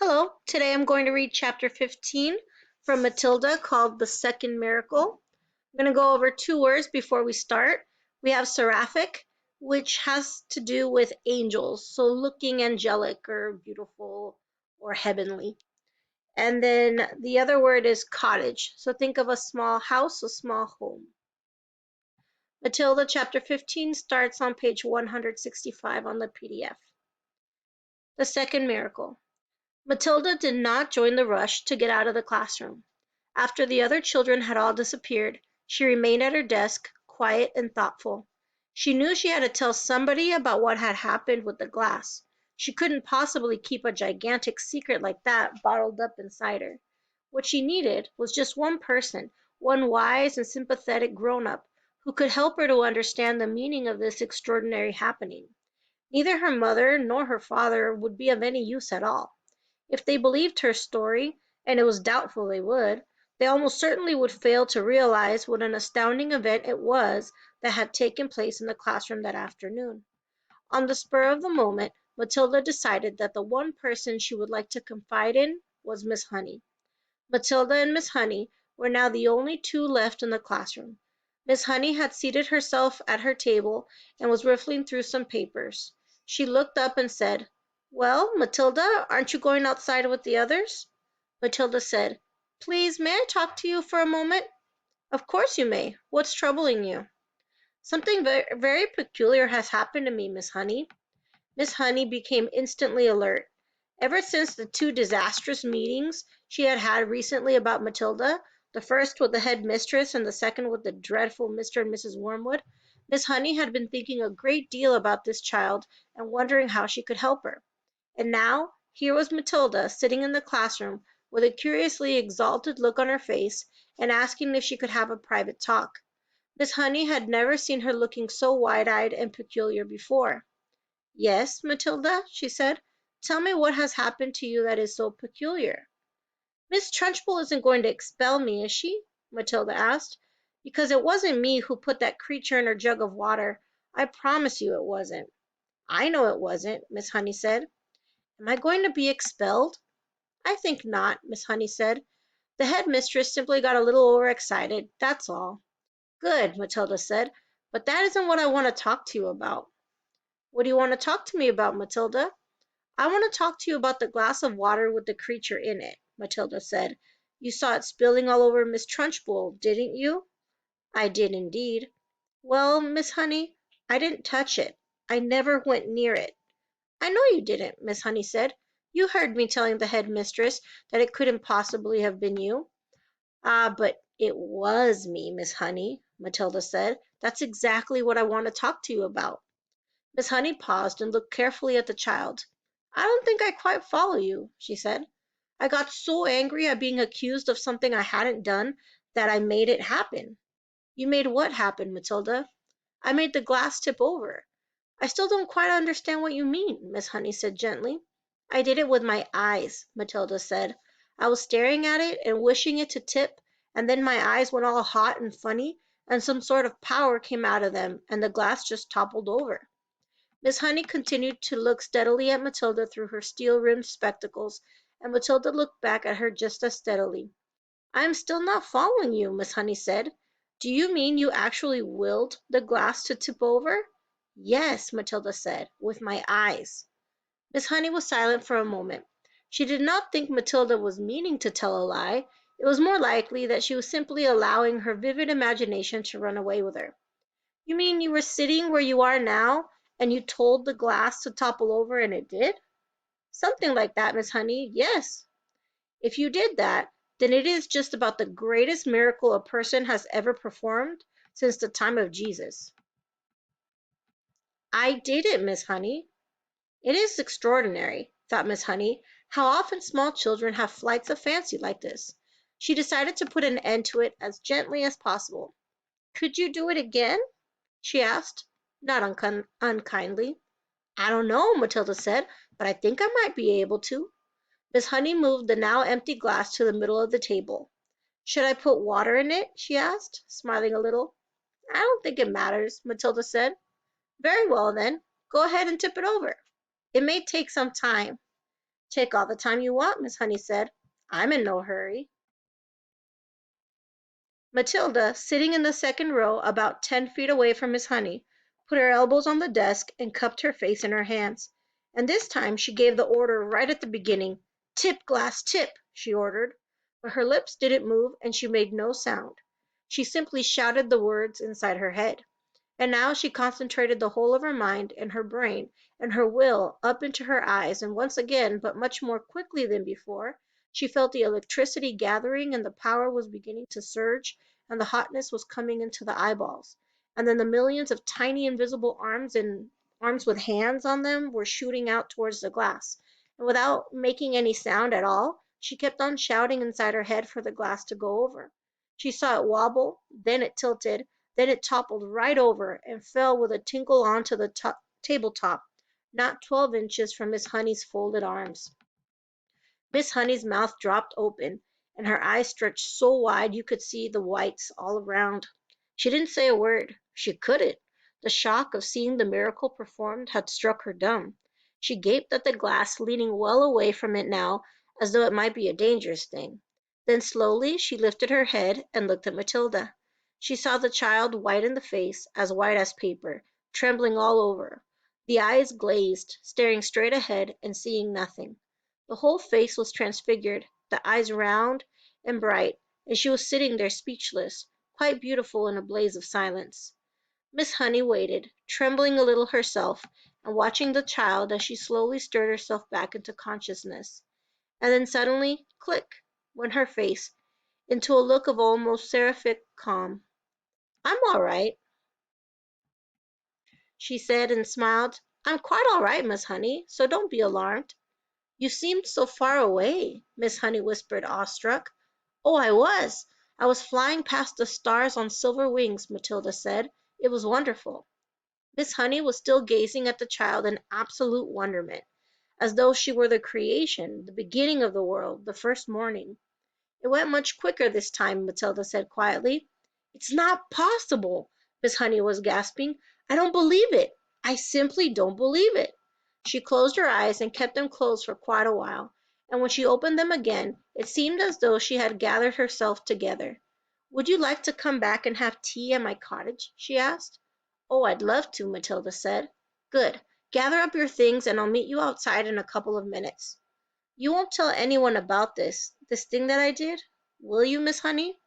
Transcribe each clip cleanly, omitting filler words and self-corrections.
Hello, today I'm going to read chapter 15 from Matilda called The Second Miracle. I'm going to go over two words before we start. We have seraphic, which has to do with angels, so looking angelic or beautiful or heavenly. And then the other word is cottage, so think of a small house, a small home. Matilda chapter 15 starts on page 165 on the PDF. The Second Miracle. Matilda did not join the rush to get out of the classroom. After the other children had all disappeared, she remained at her desk, quiet and thoughtful. She knew she had to tell somebody about what had happened with the glass. She couldn't possibly keep a gigantic secret like that bottled up inside her. What she needed was just one person, one wise and sympathetic grown-up, who could help her to understand the meaning of this extraordinary happening. Neither her mother nor her father would be of any use at all. If they believed her story, and it was doubtful they would, they almost certainly would fail to realize what an astounding event it was that had taken place in the classroom that afternoon. On the spur of the moment, Matilda decided that the one person she would like to confide in was Miss Honey. Matilda and Miss Honey were now the only two left in the classroom. Miss Honey had seated herself at her table and was riffling through some papers. She looked up and said, "Well, Matilda, aren't you going outside with the others?" Matilda said, "Please, may I talk to you for a moment?" "Of course you may. What's troubling you?" "Something very peculiar has happened to me, Miss Honey." Miss Honey became instantly alert. Ever since the two disastrous meetings she had had recently about Matilda, the first with the head mistress and the second with the dreadful Mr. and Mrs. Wormwood, Miss Honey had been thinking a great deal about this child and wondering how she could help her. And now here was Matilda sitting in the classroom with a curiously exalted look on her face and asking if she could have a private talk. Miss Honey had never seen her looking so wide-eyed and peculiar before. "Yes, Matilda," she said, "tell me what has happened to you that is so peculiar." "Miss Trunchbull isn't going to expel me, is she?" Matilda asked. "Because it wasn't me who put that creature in her jug of water. I promise you it wasn't." "I know it wasn't," Miss Honey said. "Am I going to be expelled?" "I think not," Miss Honey said. "The head mistress simply got a little overexcited, that's all." "Good," Matilda said, "but that isn't what I want to talk to you about." "What do you want to talk to me about, Matilda?" "I want to talk to you about the glass of water with the creature in it," Matilda said. "You saw it spilling all over Miss Trunchbull, didn't you?" "I did indeed." "Well, Miss Honey, I didn't touch it. I never went near it." "I know you didn't," Miss Honey said. "You heard me telling the head mistress that it couldn't possibly have been you." "Ah, but it was me, Miss Honey," Matilda said. "That's exactly what I want to talk to you about." Miss Honey paused and looked carefully at the child. "I don't think I quite follow you," she said. "I got so angry at being accused of something I hadn't done that I made it happen." "You made what happen, Matilda?" "I made the glass tip over." "I still don't quite understand what you mean," Miss Honey said gently. "I did it with my eyes," Matilda said. "I was staring at it and wishing it to tip, and then my eyes went all hot and funny, and some sort of power came out of them, and the glass just toppled over." Miss Honey continued to look steadily at Matilda through her steel-rimmed spectacles, and Matilda looked back at her just as steadily. "I am still not following you," Miss Honey said. "Do you mean you actually willed the glass to tip over?" "Yes," Matilda said, "with my eyes." Miss Honey was silent for a moment. She did not think Matilda was meaning to tell a lie. It was more likely that she was simply allowing her vivid imagination to run away with her. "You mean you were sitting where you are now, and you told the glass to topple over and it did?" "Something like that, Miss Honey, yes." "If you did that, then it is just about the greatest miracle a person has ever performed since the time of Jesus." "I did it, Miss Honey." "It is extraordinary," thought Miss Honey, "how often small children have flights of fancy like this." She decided to put an end to it as gently as possible. "Could you do it again?" she asked, not unkindly. "I don't know," Matilda said, "but I think I might be able to." Miss Honey moved the now empty glass to the middle of the table. "Should I put water in it?" she asked, smiling a little. "I don't think it matters," Matilda said. "Very well, then. Go ahead and tip it over. It may take some time." Take all the time you want, Miss Honey said. I'm in no hurry. Matilda, sitting in the second row about 10 feet away from Miss Honey, put her elbows on the desk and cupped her face in her hands. And this time she gave the order right at the beginning. Tip, glass, tip, she ordered. But her lips didn't move and she made no sound. She simply shouted the words inside her head. And now she concentrated the whole of her mind and her brain and her will up into her eyes, and once again, but much more quickly than before, she felt the electricity gathering and the power was beginning to surge and the hotness was coming into the eyeballs. And then the millions of tiny invisible arms and arms with hands on them were shooting out towards the glass. And without making any sound at all, she kept on shouting inside her head for the glass to go over. She saw it wobble, then it tilted, then it toppled right over and fell with a tinkle onto the tabletop, not 12 inches from Miss Honey's folded arms. Miss Honey's mouth dropped open, and her eyes stretched so wide you could see the whites all around. She didn't say a word. She couldn't. The shock of seeing the miracle performed had struck her dumb. She gaped at the glass, leaning well away from it now, as though it might be a dangerous thing. Then slowly she lifted her head and looked at Matilda. She saw the child white in the face, as white as paper, trembling all over, the eyes glazed, staring straight ahead and seeing nothing. The whole face was transfigured, the eyes round and bright, and she was sitting there speechless, quite beautiful in a blaze of silence. Miss Honey waited, trembling a little herself, and watching the child as she slowly stirred herself back into consciousness. And then suddenly, click, went her face, into a look of almost seraphic calm. I'm all right, she said and smiled. I'm quite all right, Miss Honey, so don't be alarmed. You seemed so far away, Miss Honey whispered, awestruck. Oh, I was. I was flying past the stars on silver wings, Matilda said. It was wonderful. Miss Honey was still gazing at the child in absolute wonderment, as though she were the creation, the beginning of the world, the first morning. It went much quicker this time, Matilda said quietly. It's not possible, Miss Honey was gasping. I don't believe it. I simply don't believe it. She closed her eyes and kept them closed for quite a while, and when she opened them again, it seemed as though she had gathered herself together. Would you like to come back and have tea at my cottage? She asked. Oh, I'd love to, Matilda said. Good. Gather up your things and I'll meet you outside in a couple of minutes. You won't tell anyone about this thing that I did, will you, Miss Honey?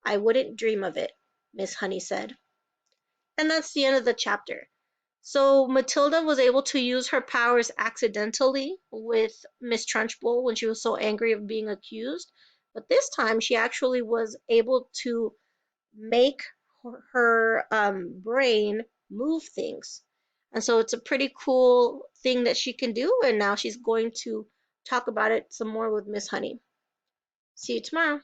I wouldn't dream of it, Miss Honey said. And that's the end of the chapter. So Matilda was able to use her powers accidentally with Miss Trunchbull when she was so angry of being accused. But this time she actually was able to make her brain move things. And so it's a pretty cool thing that she can do. And now she's going to talk about it some more with Miss Honey. See you tomorrow.